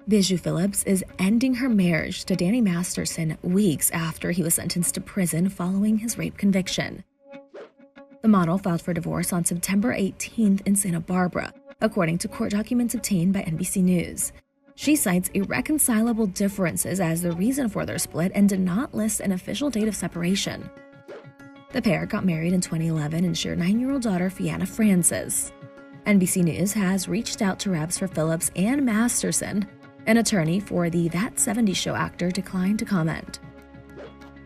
Bijou Phillips is ending her marriage to Danny Masterson weeks after he was sentenced to prison following his rape conviction. The model filed for divorce on September 18th in Santa Barbara, according to court documents obtained by NBC News. She cites irreconcilable differences as the reason for their split and did not list an official date of separation. The pair got married in 2011 and shared 9-year-old daughter Fianna Francis. NBC News has reached out to reps for Phillips and Masterson. An attorney for the That 70s Show actor declined to comment.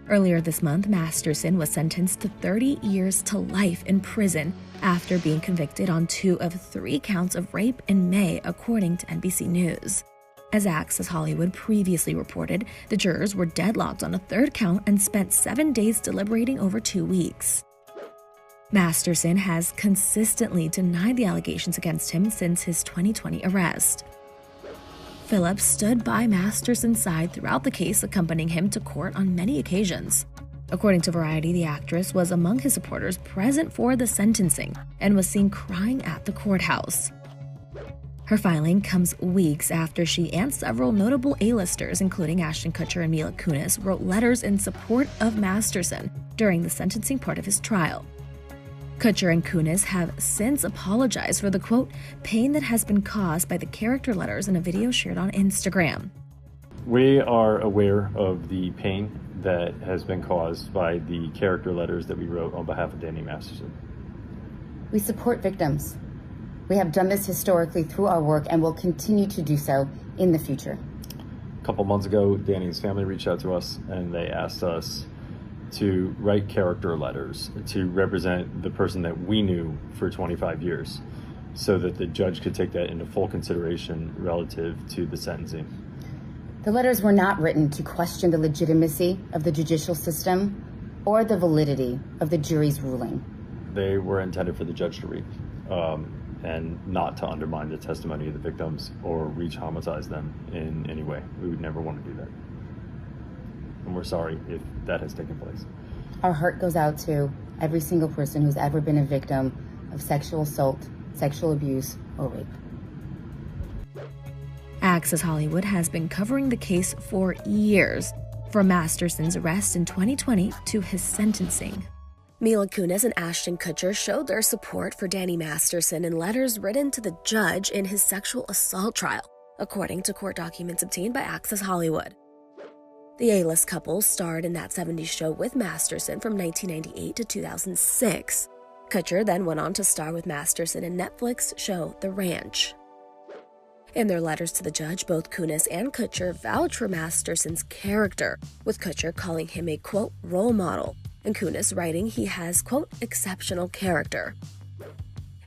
Earlier this month, Masterson was sentenced to 30 years to life in prison after being convicted on 2 of 3 counts of rape in May, according to NBC News. As Access Hollywood previously reported, the jurors were deadlocked on a 3rd count and spent 7 days deliberating over 2 weeks. Masterson has consistently denied the allegations against him since his 2020 arrest. Phillips stood by Masterson's side throughout the case, accompanying him to court on many occasions. According to Variety, the actress was among his supporters present for the sentencing and was seen crying at the courthouse. Her filing comes weeks after she and several notable A-listers, including Ashton Kutcher and Mila Kunis, wrote letters in support of Masterson during the sentencing part of his trial. Kutcher and Kunis have since apologized for the, quote, pain that has been caused by the character letters in a video shared on Instagram. We are aware of the pain that has been caused by the character letters that we wrote on behalf of Danny Masterson. We support victims. We have done this historically through our work and will continue to do so in the future. A couple months ago, Danny's family reached out to us and they asked us to write character letters to represent the person that we knew for 25 years so that the judge could take that into full consideration relative to the sentencing. The letters were not written to question the legitimacy of the judicial system or the validity of the jury's ruling. They were intended for the judge to read and not to undermine the testimony of the victims or reach homicize them in any way. We would never want to do that. And we're sorry if that has taken place. Our heart goes out to every single person who's ever been a victim of sexual assault, sexual abuse, or rape. Access Hollywood has been covering the case for years, from Masterson's arrest in 2020 to his sentencing. Mila Kunis and Ashton Kutcher showed their support for Danny Masterson in letters written to the judge in his sexual assault trial, according to court documents obtained by Access Hollywood. The A-list couple starred in That 70s Show with Masterson from 1998 to 2006. Kutcher then went on to star with Masterson in Netflix show The Ranch. In their letters to the judge, both Kunis and Kutcher vouch for Masterson's character, with Kutcher calling him a, quote, role model, and Kunis writing he has, quote, exceptional character.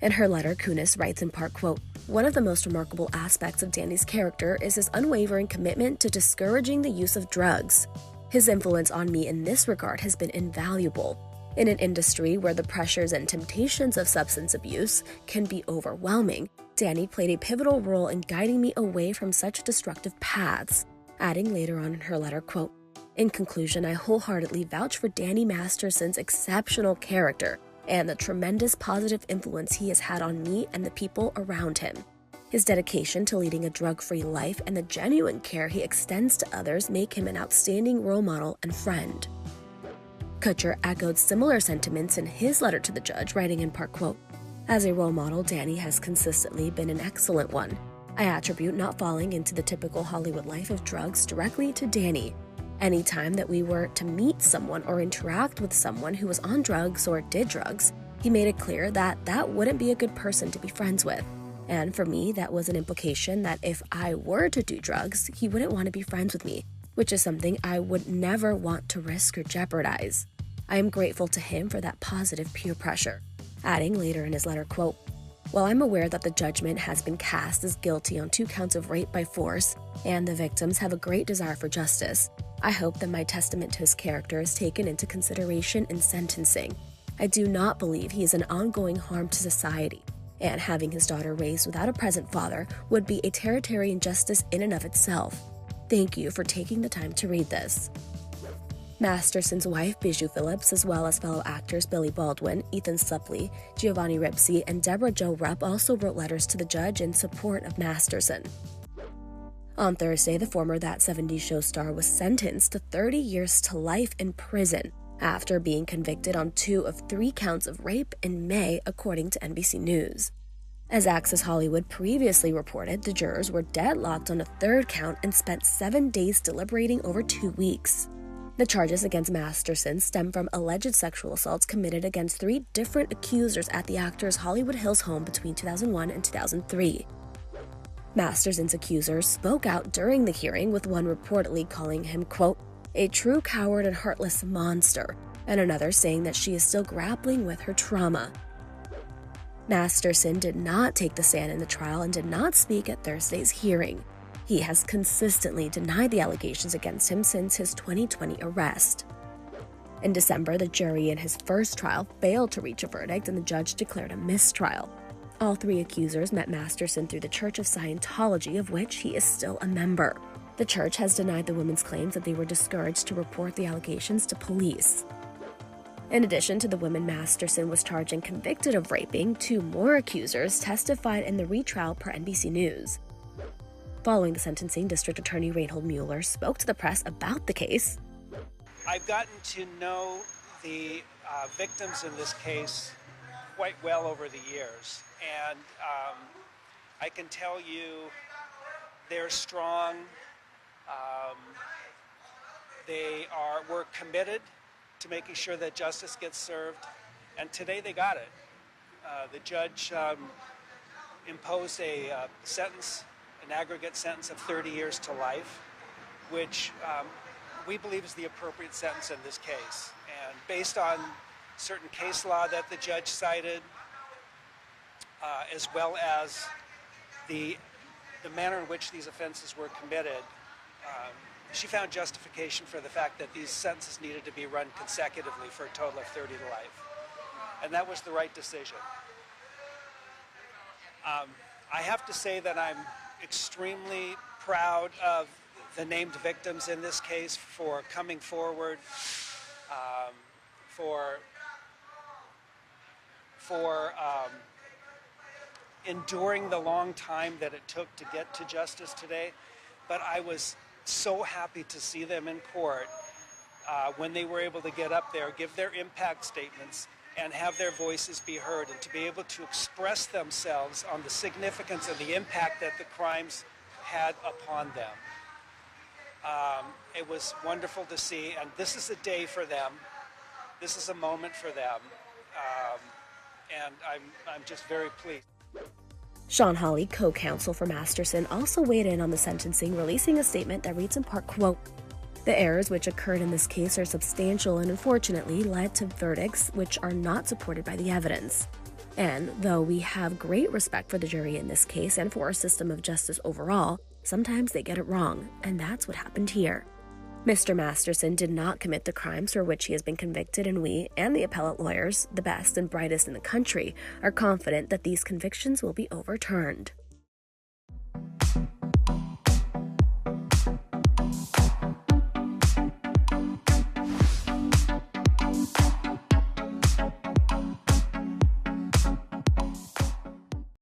In her letter, Kunis writes in part, quote, one of the most remarkable aspects of Danny's character is his unwavering commitment to discouraging the use of drugs. His influence on me in this regard has been invaluable. In an industry where the pressures and temptations of substance abuse can be overwhelming, Danny played a pivotal role in guiding me away from such destructive paths, adding later on in her letter, quote, in conclusion, I wholeheartedly vouch for Danny Masterson's exceptional character and the tremendous positive influence he has had on me and the people around him. His dedication to leading a drug-free life and the genuine care he extends to others make him an outstanding role model and friend. Kutcher echoed similar sentiments in his letter to the judge, writing in part, quote, as a role model, Danny has consistently been an excellent one. I attribute not falling into the typical Hollywood life of drugs directly to Danny. Any time that we were to meet someone or interact with someone who was on drugs or did drugs, he made it clear that that wouldn't be a good person to be friends with. And for me, that was an implication that if I were to do drugs, he wouldn't want to be friends with me, which is something I would never want to risk or jeopardize. I am grateful to him for that positive peer pressure. Adding later in his letter, quote, while I'm aware that the judgment has been cast as guilty on 2 counts of rape by force, and the victims have a great desire for justice, I hope that my testament to his character is taken into consideration in sentencing. I do not believe he is an ongoing harm to society, and having his daughter raised without a present father would be a territarian injustice in and of itself. Thank you for taking the time to read this. Masterson's wife, Bijou Phillips, as well as fellow actors Billy Baldwin, Ethan Suplee, Giovanni Ribisi, and Deborah Jo Rupp also wrote letters to the judge in support of Masterson. On Thursday, the former That 70s Show star was sentenced to 30 years to life in prison after being convicted on 2 of 3 counts of rape in May, according to NBC News. As Access Hollywood previously reported, the jurors were deadlocked on a 3rd count and spent 7 days deliberating over 2 weeks. The charges against Masterson stem from alleged sexual assaults committed against 3 different accusers at the actor's Hollywood Hills home between 2001 and 2003. Masterson's accusers spoke out during the hearing, with one reportedly calling him, quote, a true coward and heartless monster, and another saying that she is still grappling with her trauma. Masterson did not take the stand in the trial and did not speak at Thursday's hearing. He has consistently denied the allegations against him since his 2020 arrest. In December, the jury in his first trial failed to reach a verdict and the judge declared a mistrial. All 3 accusers met Masterson through the Church of Scientology, of which he is still a member. The church has denied the women's claims that they were discouraged to report the allegations to police. In addition to the women Masterson was charged and convicted of raping, 2 more accusers testified in the retrial, per NBC News. Following the sentencing, District Attorney Reinhold Mueller spoke to the press about the case. I've gotten to know the victims in this case quite well over the years, and I can tell you they're strong. We're committed to making sure that justice gets served, and today they got it. The judge imposed a sentence, an aggregate sentence of 30 years to life, which we believe is the appropriate sentence in this case. And based on certain case law that the judge cited, as well as the manner in which these offenses were committed, she found justification for the fact that these sentences needed to be run consecutively for a total of 30 to life. And that was the right decision. I have to say that I'm extremely proud of the named victims in this case for coming forward, for enduring the long time that it took to get to justice today. But I was so happy to see them in court when they were able to get up there, give their impact statements, and have their voices be heard, and to be able to express themselves on the significance and the impact that the crimes had upon them. It was wonderful to see, and this is a day for them. This is a moment for them, and I'm just very pleased. Sean Hawley, co-counsel for Masterson, also weighed in on the sentencing, releasing a statement that reads in part, quote, the errors which occurred in this case are substantial and unfortunately led to verdicts which are not supported by the evidence. And though we have great respect for the jury in this case and for our system of justice overall, sometimes they get it wrong, and that's what happened here. Mr. Masterson did not commit the crimes for which he has been convicted, and we, and the appellate lawyers, the best and brightest in the country, are confident that these convictions will be overturned.